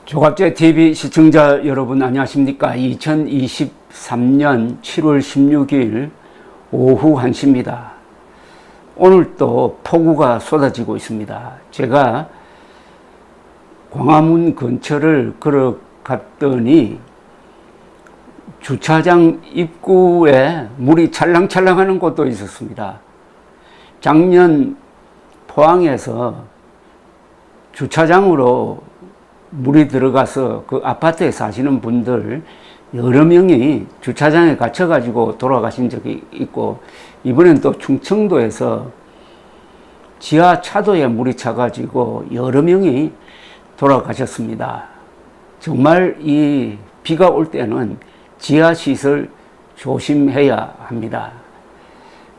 조갑제 TV 시청자 여러분 안녕하십니까? 2023년 7월 16일 오후 1시입니다. 오늘 또 폭우가 쏟아지고 있습니다. 제가 광화문 근처를 걸어갔더니 주차장 입구에 물이 찰랑찰랑하는 곳도 있었습니다. 작년 포항에서 주차장으로 물이 들어가서 그 아파트에 사시는 분들 여러 명이 주차장에 갇혀가지고 돌아가신 적이 있고, 이번엔 또 충청도에서 지하 차도에 물이 차가지고 여러 명이 돌아가셨습니다. 정말 이 비가 올 때는 지하 시설 조심해야 합니다.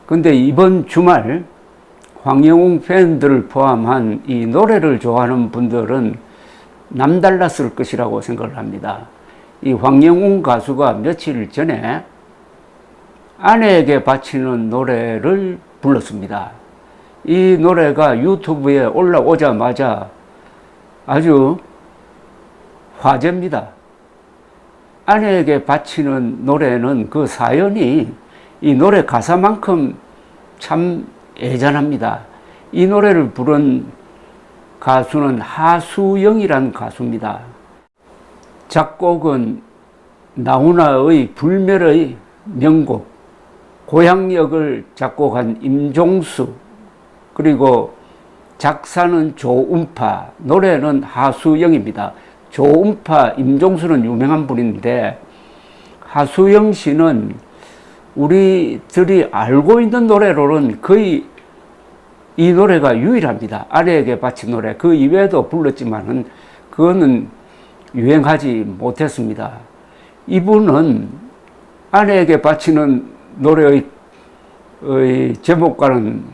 근데 이번 주말 황영웅 팬들을 포함한 이 노래를 좋아하는 분들은 남달랐을 것이라고 생각을 합니다. 이 황영웅 가수가 며칠 전에 아내에게 바치는 노래를 불렀습니다. 이 노래가 유튜브에 올라오자마자 아주 화제입니다. 아내에게 바치는 노래는 그 사연이 이 노래 가사만큼 참 애잔합니다. 이 노래를 부른 가수는 하수영이라는 가수입니다. 작곡은 나훈아의 불멸의 명곡 고향역을 작곡한 임종수, 그리고 작사는 조은파, 노래는 하수영입니다. 조은파, 임종수는 유명한 분인데 하수영 씨는 우리들이 알고 있는 노래로는 거의 이 노래가 유일합니다. 아내에게 바친 노래. 그 이외에도 불렀지만은 그거는 유행하지 못했습니다. 이분은 아내에게 바치는 노래의 제목과는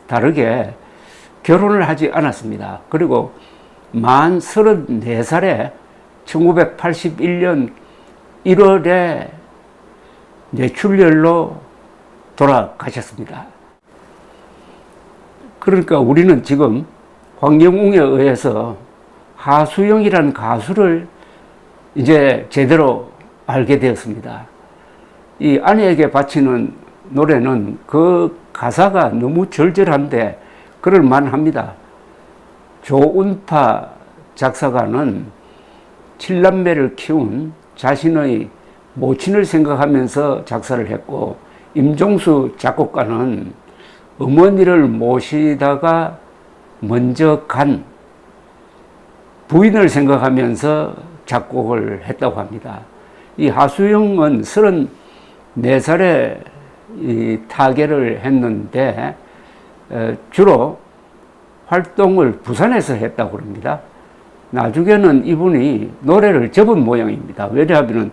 다르게 결혼을 하지 않았습니다. 그리고 만 34살에 1981년 1월에 뇌출혈로 돌아가셨습니다. 그러니까 우리는 지금 황영웅에 의해서 하수영이라는 가수를 이제 제대로 알게 되었습니다. 이 아내에게 바치는 노래는 그 가사가 너무 절절한데 그럴만합니다. 조은파 작사가는 7남매를 키운 자신의 모친을 생각하면서 작사를 했고, 임종수 작곡가는 어머니를 모시다가 먼저 간 부인을 생각하면서 작곡을 했다고 합니다. 이 하수영은 34살에 타계를 했는데 주로 활동을 부산에서 했다고 합니다. 나중에는 이분이 노래를 접은 모양입니다. 왜냐하면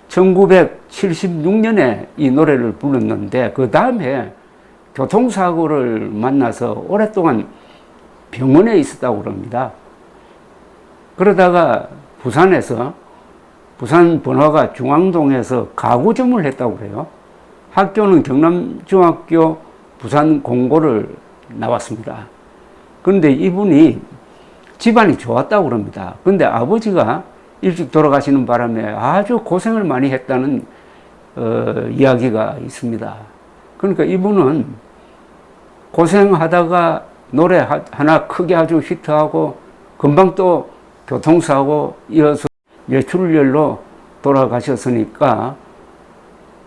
1976년에 이 노래를 불렀는데 그 다음에 교통사고를 만나서 오랫동안 병원에 있었다고 합니다. 그러다가 부산에서, 부산 번화가 중앙동에서 가구점을 했다고 그래요. 학교는 경남중학교 부산공고를 나왔습니다. 그런데 이분이 집안이 좋았다고 합니다. 그런데 아버지가 일찍 돌아가시는 바람에 아주 고생을 많이 했다는 이야기가 있습니다. 그러니까 이분은 고생하다가 노래 하나 크게 아주 히트하고 금방 또 교통사고 이어서 뇌출혈로 돌아가셨으니까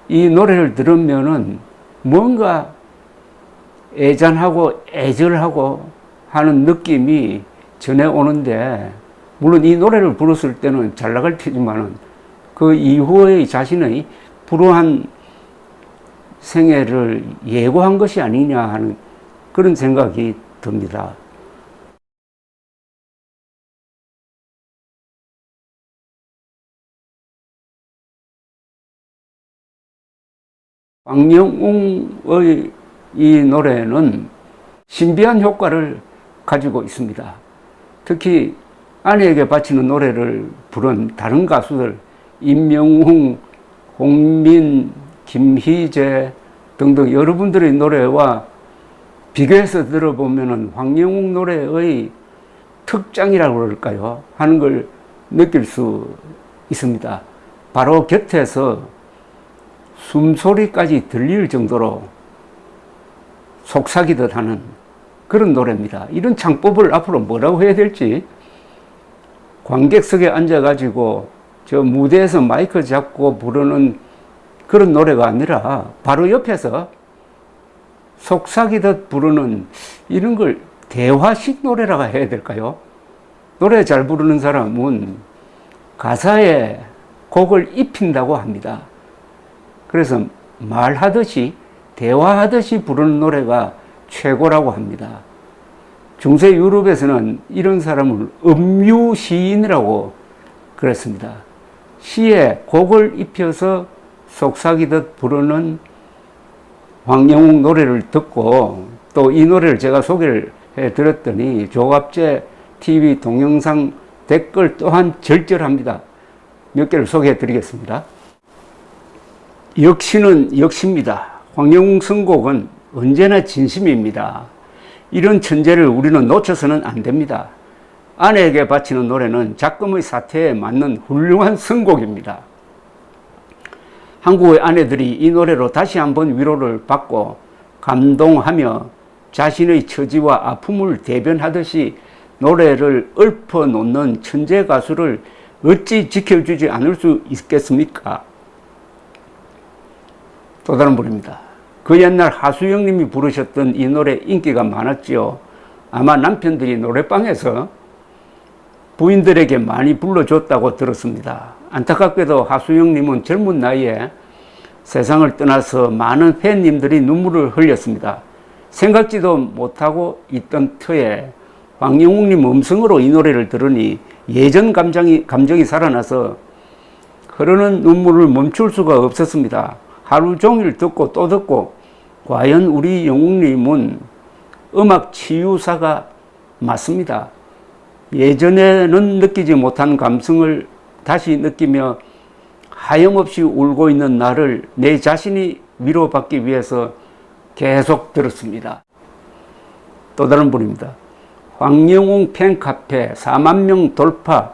이 노래를 들으면은 뭔가 애잔하고 애절하고 하는 느낌이 전해오는데, 물론 이 노래를 불렀을 때는 잘 나갈 테지만은 그 이후의 자신의 불우한 생애를 예고한 것이 아니냐 하는 그런 생각이 듭니다. 황영웅의 이 노래는 신비한 효과를 가지고 있습니다. 특히 아내에게 바치는 노래를 부른 다른 가수들, 임영웅, 홍민, 김희재 등등 여러분들의 노래와 비교해서 들어보면은 황영웅 노래의 특장이라고 그럴까요? 하는 걸 느낄 수 있습니다. 바로 곁에서 숨소리까지 들릴 정도로 속삭이듯 하는 그런 노래입니다. 이런 창법을 앞으로 뭐라고 해야 될지, 관객석에 앉아가지고 저 무대에서 마이크 잡고 부르는 그런 노래가 아니라 바로 옆에서 속삭이듯 부르는 이런 걸 대화식 노래라고 해야 될까요? 노래 잘 부르는 사람은 가사에 곡을 입힌다고 합니다. 그래서 말하듯이 대화하듯이 부르는 노래가 최고라고 합니다. 중세 유럽에서는 이런 사람을 음유 시인이라고 그랬습니다. 시에 곡을 입혀서 속삭이듯 부르는 황영웅 노래를 듣고 또 이 노래를 제가 소개를 해드렸더니 조갑제 TV 동영상 댓글 또한 절절합니다. 몇 개를 소개해 드리겠습니다. 역시는 역시입니다. 황영웅 선곡은 언제나 진심입니다. 이런 천재를 우리는 놓쳐서는 안 됩니다. 아내에게 바치는 노래는 작금의 사태에 맞는 훌륭한 선곡입니다. 한국의 아내들이 이 노래로 다시 한번 위로를 받고 감동하며 자신의 처지와 아픔을 대변하듯이 노래를 읊어놓는 천재 가수를 어찌 지켜주지 않을 수 있겠습니까? 또 다른 분입니다. 그 옛날 하수영님이 부르셨던 이 노래 인기가 많았지요. 아마 남편들이 노래방에서 부인들에게 많이 불러줬다고 들었습니다. 안타깝게도 하수영님은 젊은 나이에 세상을 떠나서 많은 팬님들이 눈물을 흘렸습니다. 생각지도 못하고 있던 터에 황영웅님 음성으로 이 노래를 들으니 예전 감정이 살아나서 흐르는 눈물을 멈출 수가 없었습니다. 하루 종일 듣고 또 듣고 과연 우리 영웅님은 음악 치유사가 맞습니다. 예전에는 느끼지 못한 감성을 다시 느끼며 하염없이 울고 있는 나를 내 자신이 위로받기 위해서 계속 들었습니다. 또 다른 분입니다. 황영웅 팬카페 4만 명 돌파,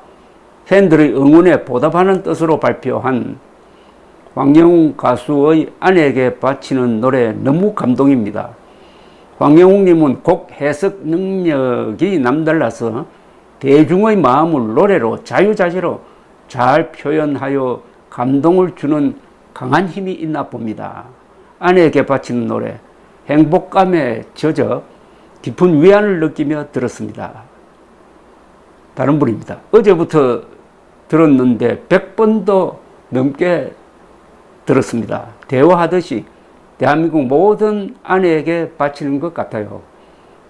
팬들의 응원에 보답하는 뜻으로 발표한 황영웅 가수의 아내에게 바치는 노래 너무 감동입니다. 황영웅님은 곡 해석 능력이 남달라서 대중의 마음을 노래로 자유자재로 잘 표현하여 감동을 주는 강한 힘이 있나 봅니다. 아내에게 바치는 노래, 행복감에 젖어 깊은 위안을 느끼며 들었습니다. 다른 분입니다. 어제부터 들었는데 100번도 넘게 들었습니다. 대화하듯이 대한민국 모든 아내에게 바치는 것 같아요.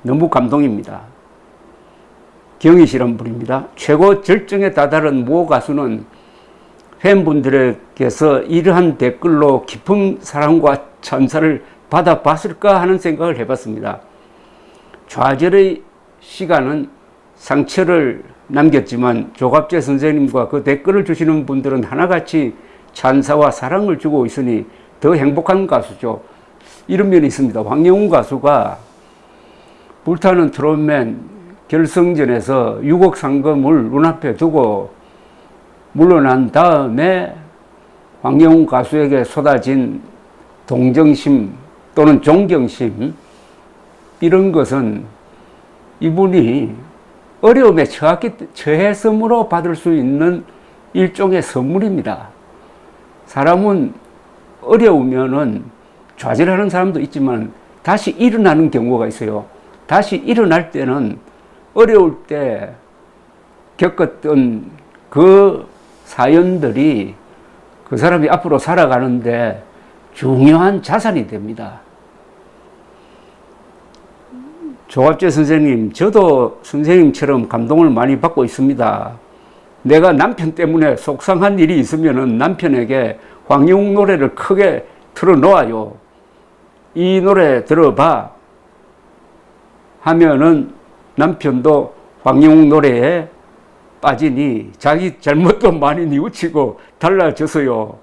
너무 감동입니다. 경희씨란 분입니다. 최고 절정에 다다른 모 가수는 팬분들에게서 이러한 댓글로 깊은 사랑과 찬사를 받아봤을까 하는 생각을 해봤습니다. 좌절의 시간은 상처를 남겼지만 조갑재 선생님과 그 댓글을 주시는 분들은 하나같이 찬사와 사랑을 주고 있으니 더 행복한 가수죠. 이런 면이 있습니다. 황영웅 가수가 불타는 트롯맨 결승전에서 6억 상금을 눈앞에 두고 물러난 다음에 황영웅 가수에게 쏟아진 동정심 또는 존경심, 이런 것은 이분이 어려움에 처했으므로 받을 수 있는 일종의 선물입니다. 사람은 어려우면은 좌절하는 사람도 있지만 다시 일어나는 경우가 있어요. 다시 일어날 때는 어려울 때 겪었던 그 사연들이 그 사람이 앞으로 살아가는데 중요한 자산이 됩니다. 조갑재 선생님, 저도 선생님처럼 감동을 많이 받고 있습니다. 내가 남편 때문에 속상한 일이 있으면 남편에게 황영웅 노래를 크게 틀어놓아요. 이 노래 들어봐 하면은 남편도 황영웅 노래에 빠지니 자기 잘못도 많이 뉘우치고 달라져서요.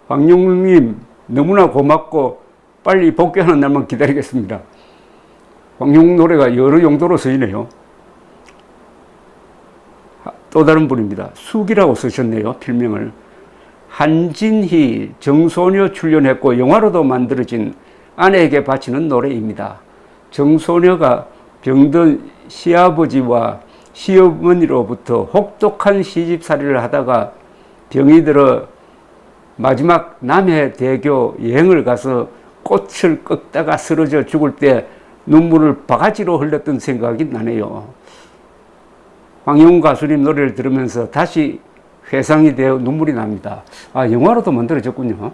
황영웅님 너무나 고맙고 빨리 복귀하는 날만 기다리겠습니다. 황영웅 노래가 여러 용도로 쓰이네요. 또 다른 분입니다. 숙이라고 쓰셨네요. 필명을. 한진희, 정소녀 출연했고 영화로도 만들어진 아내에게 바치는 노래입니다. 정소녀가 병든 시아버지와 시어머니로부터 혹독한 시집살이를 하다가 병이 들어 마지막 남해대교 여행을 가서 꽃을 꺾다가 쓰러져 죽을 때 눈물을 바가지로 흘렸던 생각이 나네요. 황영훈 가수님 노래를 들으면서 다시 회상이 되어 눈물이 납니다. 아, 영화로도 만들어졌군요.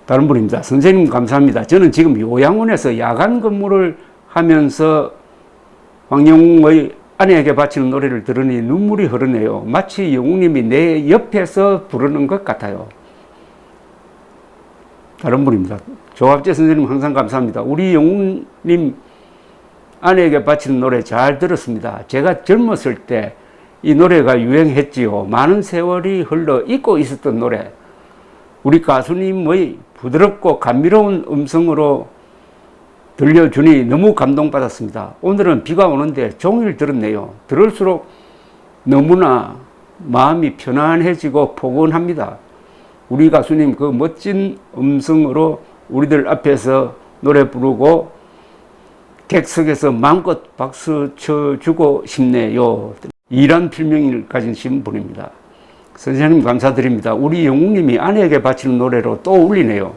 다른 분입니다. 선생님 감사합니다. 저는 지금 요양원에서 야간 근무를 하면서 황영웅의 아내에게 바치는 노래를 들으니 눈물이 흐르네요. 마치 영웅님이 내 옆에서 부르는 것 같아요. 다른 분입니다. 조합재 선생님 항상 감사합니다. 우리 영웅님 아내에게 바치는 노래 잘 들었습니다. 제가 젊었을 때 이 노래가 유행했지요. 많은 세월이 흘러 잊고 있었던 노래. 우리 가수님의 부드럽고 감미로운 음성으로 들려주니 너무 감동받았습니다. 오늘은 비가 오는데 종일 들었네요. 들을수록 너무나 마음이 편안해지고 포근합니다. 우리 가수님 그 멋진 음성으로 우리들 앞에서 노래 부르고 객석에서 마음껏 박수 쳐주고 싶네요. 이란 필명을 가진 분입니다. 선생님 감사드립니다. 우리 영웅님이 아내에게 바치는 노래로 또 울리네요.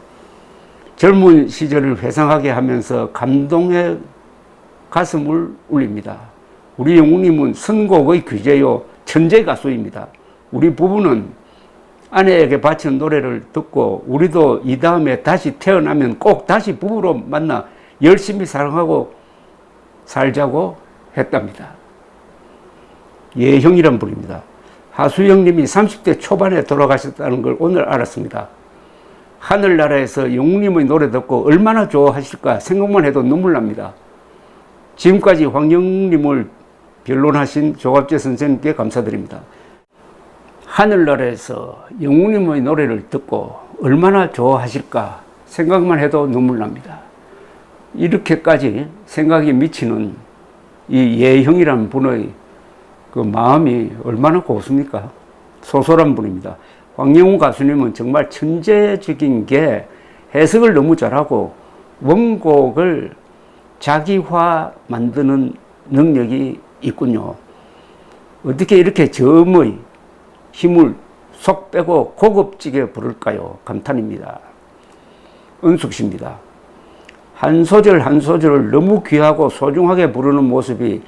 젊은 시절을 회상하게 하면서 감동의 가슴을 울립니다. 우리 영웅님은 선곡의 귀재요 천재 가수입니다. 우리 부부는 아내에게 바치는 노래를 듣고 우리도 이 다음에 다시 태어나면 꼭 다시 부부로 만나 열심히 사랑하고 살자고 했답니다. 예형이란 분입니다. 하수영님이 30대 초반에 돌아가셨다는 걸 오늘 알았습니다. 하늘나라에서 영웅님의 노래 듣고 얼마나 좋아하실까 생각만 해도 눈물 납니다. 지금까지 황영웅님을 변론하신 조갑재 선생님께 감사드립니다. 하늘나라에서 영웅님의 노래를 듣고 얼마나 좋아하실까 생각만 해도 눈물 납니다. 이렇게까지 생각이 미치는 이 예형이라는 분의 그 마음이 얼마나 곱습니까? 소소한 분입니다. 황영훈 가수님은 정말 천재적인 게 해석을 너무 잘하고 원곡을 자기화 만드는 능력이 있군요. 어떻게 이렇게 저음의 힘을 속 빼고 고급지게 부를까요? 감탄입니다. 은숙 씨입니다. 한 소절 한 소절을 너무 귀하고 소중하게 부르는 모습이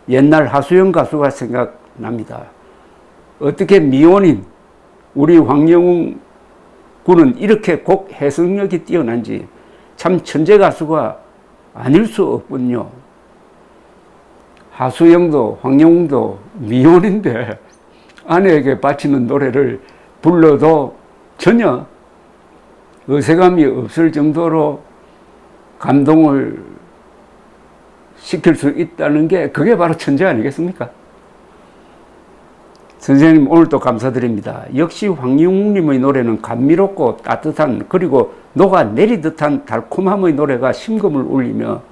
옛날 하수영 가수가 생각납니다. 어떻게 미혼인 우리 황영웅 군은 이렇게 곡 해석력이 뛰어난지 참 천재 가수가 아닐 수 없군요. 하수영도 황영웅도 미혼인데 아내에게 바치는 노래를 불러도 전혀 어색함이 없을 정도로 감동을 시킬 수 있다는 게 그게 바로 천재 아니겠습니까? 선생님 오늘도 감사드립니다. 역시 황영웅님의 노래는 감미롭고 따뜻한 그리고 녹아내리 듯한 달콤함의 노래가 심금을 울리며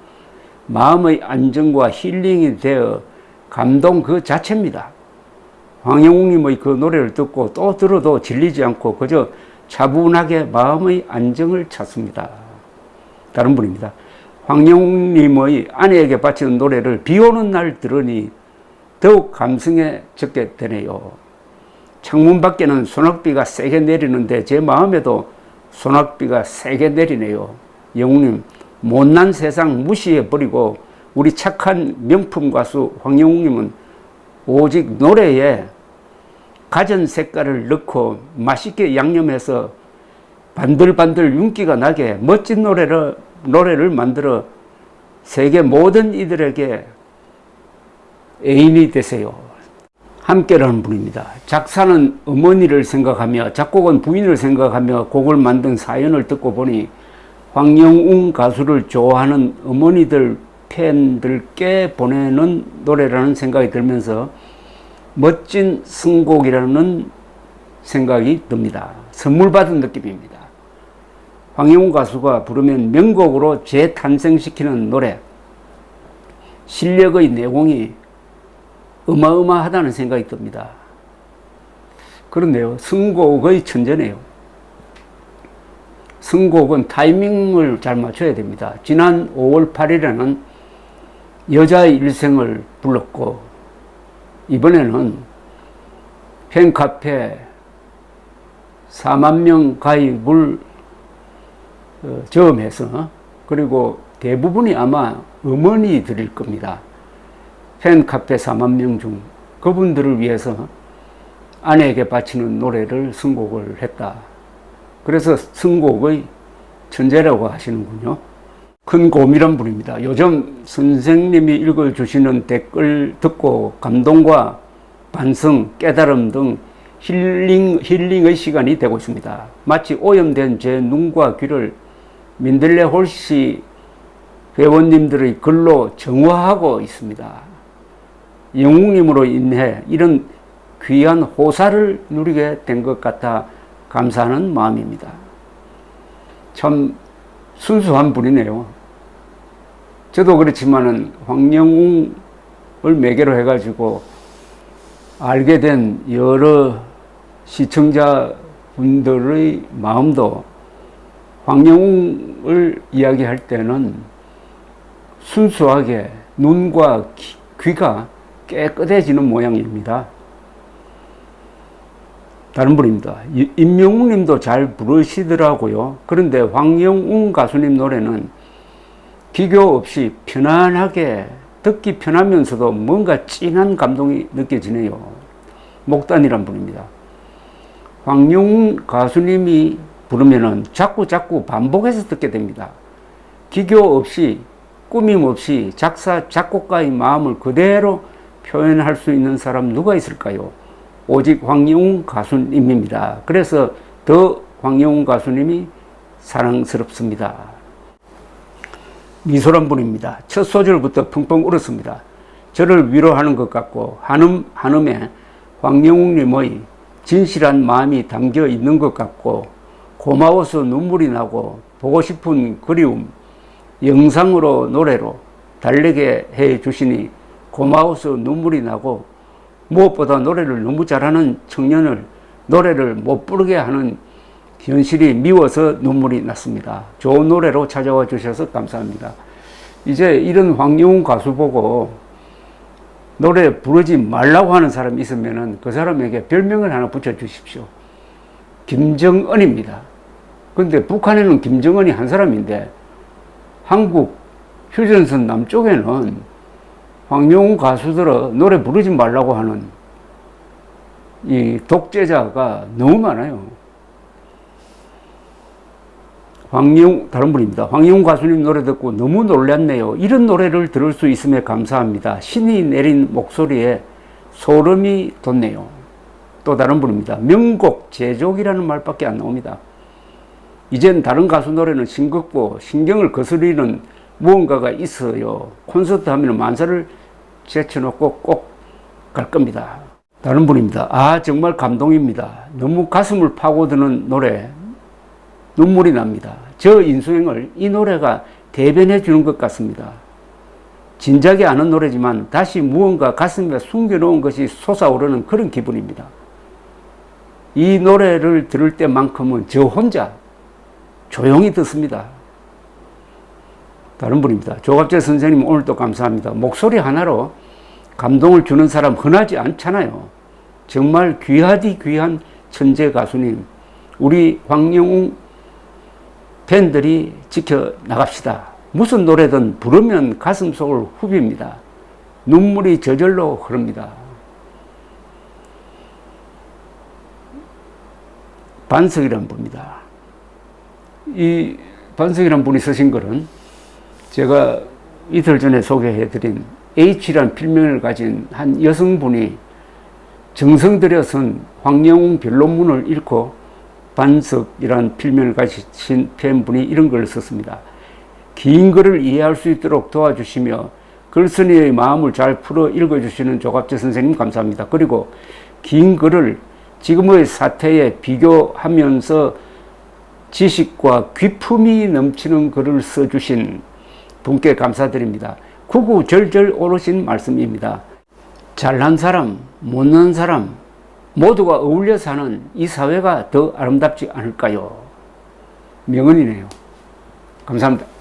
마음의 안정과 힐링이 되어 감동 그 자체입니다. 황영웅님의 그 노래를 듣고 또 들어도 질리지 않고 그저 차분하게 마음의 안정을 찾습니다. 다른 분입니다. 황영웅님의 아내에게 바치는 노래를 비 오는 날 들으니 더욱 감성에 적게 되네요. 창문 밖에는 소낙비가 세게 내리는데 제 마음에도 소낙비가 세게 내리네요. 영웅님, 못난 세상 무시해버리고 우리 착한 명품 가수 황영웅님은 오직 노래에 가전 색깔을 넣고 맛있게 양념해서 반들반들 윤기가 나게 멋진 노래를 만들어 세계 모든 이들에게 애인이 되세요. 함께라는 분입니다. 작사는 어머니를 생각하며 작곡은 부인을 생각하며 곡을 만든 사연을 듣고 보니 황영웅 가수를 좋아하는 어머니들 팬들께 보내는 노래라는 생각이 들면서 멋진 선곡이라는 생각이 듭니다. 선물 받은 느낌입니다. 황영웅 가수가 부르면 명곡으로 재탄생시키는 노래, 실력의 내공이 어마어마하다는 생각이 듭니다. 그런데요, 선곡의 천재네요. 선곡은 타이밍을 잘 맞춰야 됩니다. 지난 5월 8일에는 여자의 일생을 불렀고, 이번에는 팬카페 4만 명 가입을 저음해서, 그리고 대부분이 아마 어머니들일 겁니다. 팬카페 4만 명 중 그분들을 위해서 아내에게 바치는 노래를 선곡을 했다. 그래서 선곡의 천재라고 하시는군요. 큰 고미란 분입니다. 요즘 선생님이 읽어주시는 댓글 듣고 감동과 반성, 깨달음 등 힐링의 시간이 되고 있습니다. 마치 오염된 제 눈과 귀를 민들레 홀씨 회원님들의 글로 정화하고 있습니다. 영웅님으로 인해 이런 귀한 호사를 누리게 된 것 같아 감사하는 마음입니다. 참 순수한 분이네요. 저도 그렇지만은 황영웅을 매개로 해가지고 알게 된 여러 시청자분들의 마음도 황영웅을 이야기할 때는 순수하게 눈과 귀가 깨끗해지는 모양입니다. 다른 분입니다. 임영웅 님도 잘 부르시더라고요. 그런데 황영웅 가수님 노래는 기교 없이 편안하게 듣기 편하면서도 뭔가 진한 감동이 느껴지네요. 목단이란 분입니다. 황영웅 가수님이 부르면은 자꾸 반복해서 듣게 됩니다. 기교 없이 꾸밈 없이 작사 작곡가의 마음을 그대로 표현할 수 있는 사람 누가 있을까요? 오직 황영웅 가수님입니다. 그래서 더 황영웅 가수님이 사랑스럽습니다. 미소란 분입니다. 첫 소절부터 펑펑 울었습니다. 저를 위로하는 것 같고 한음에 황영웅님의 진실한 마음이 담겨 있는 것 같고 고마워서 눈물이 나고 보고 싶은 그리움 영상으로 노래로 달래게 해 주시니 고마워서 눈물이 나고 무엇보다 노래를 너무 잘하는 청년을 노래를 못 부르게 하는 현실이 미워서 눈물이 났습니다. 좋은 노래로 찾아와 주셔서 감사합니다. 이제 이런 황영웅 가수 보고 노래 부르지 말라고 하는 사람이 있으면 그 사람에게 별명을 하나 붙여주십시오. 김정은입니다. 근데 북한에는 김정은이 한 사람인데 한국 휴전선 남쪽에는 황영웅 가수들은 노래 부르지 말라고 하는 이 독재자가 너무 많아요. 다른 분입니다. 황영웅 가수님 노래 듣고 너무 놀랐네요. 이런 노래를 들을 수 있음에 감사합니다. 신이 내린 목소리에 소름이 돋네요. 또 다른 분입니다. 명곡 제족이라는 말밖에 안 나옵니다. 이젠 다른 가수 노래는 싱겁고 신경을 거스리는 무언가가 있어요. 콘서트 하면 만사를 제쳐놓고 꼭 갈 겁니다. 다른 분입니다. 정말 감동입니다. 너무 가슴을 파고드는 노래, 눈물이 납니다. 저 인생을 이 노래가 대변해 주는 것 같습니다. 진작에 아는 노래지만 다시 무언가 가슴에 숨겨놓은 것이 솟아오르는 그런 기분입니다. 이 노래를 들을 때만큼은 저 혼자 조용히 듣습니다. 다른 분입니다. 조갑재 선생님 오늘도 감사합니다. 목소리 하나로 감동을 주는 사람 흔하지 않잖아요. 정말 귀하디 귀한 천재 가수님, 우리 황영웅 팬들이 지켜나갑시다. 무슨 노래든 부르면 가슴속을 후빕니다. 눈물이 저절로 흐릅니다. 반석이란 분입니다. 이 반석이란 분이 쓰신 글은 제가 이틀 전에 소개해드린 H라는 필명을 가진 한 여성분이 정성 들여 쓴 황영웅 변론문을 읽고 반석이라는 필명을 가진 팬분이 이런 글을 썼습니다. 긴 글을 이해할 수 있도록 도와주시며 글쓴이의 마음을 잘 풀어 읽어주시는 조갑재 선생님 감사합니다. 그리고 긴 글을 지금의 사태에 비교하면서 지식과 귀품이 넘치는 글을 써주신 분께 감사드립니다. 구구절절 오르신 말씀입니다. 잘난 사람, 못난 사람 모두가 어울려 사는 이 사회가 더 아름답지 않을까요? 명언이네요. 감사합니다.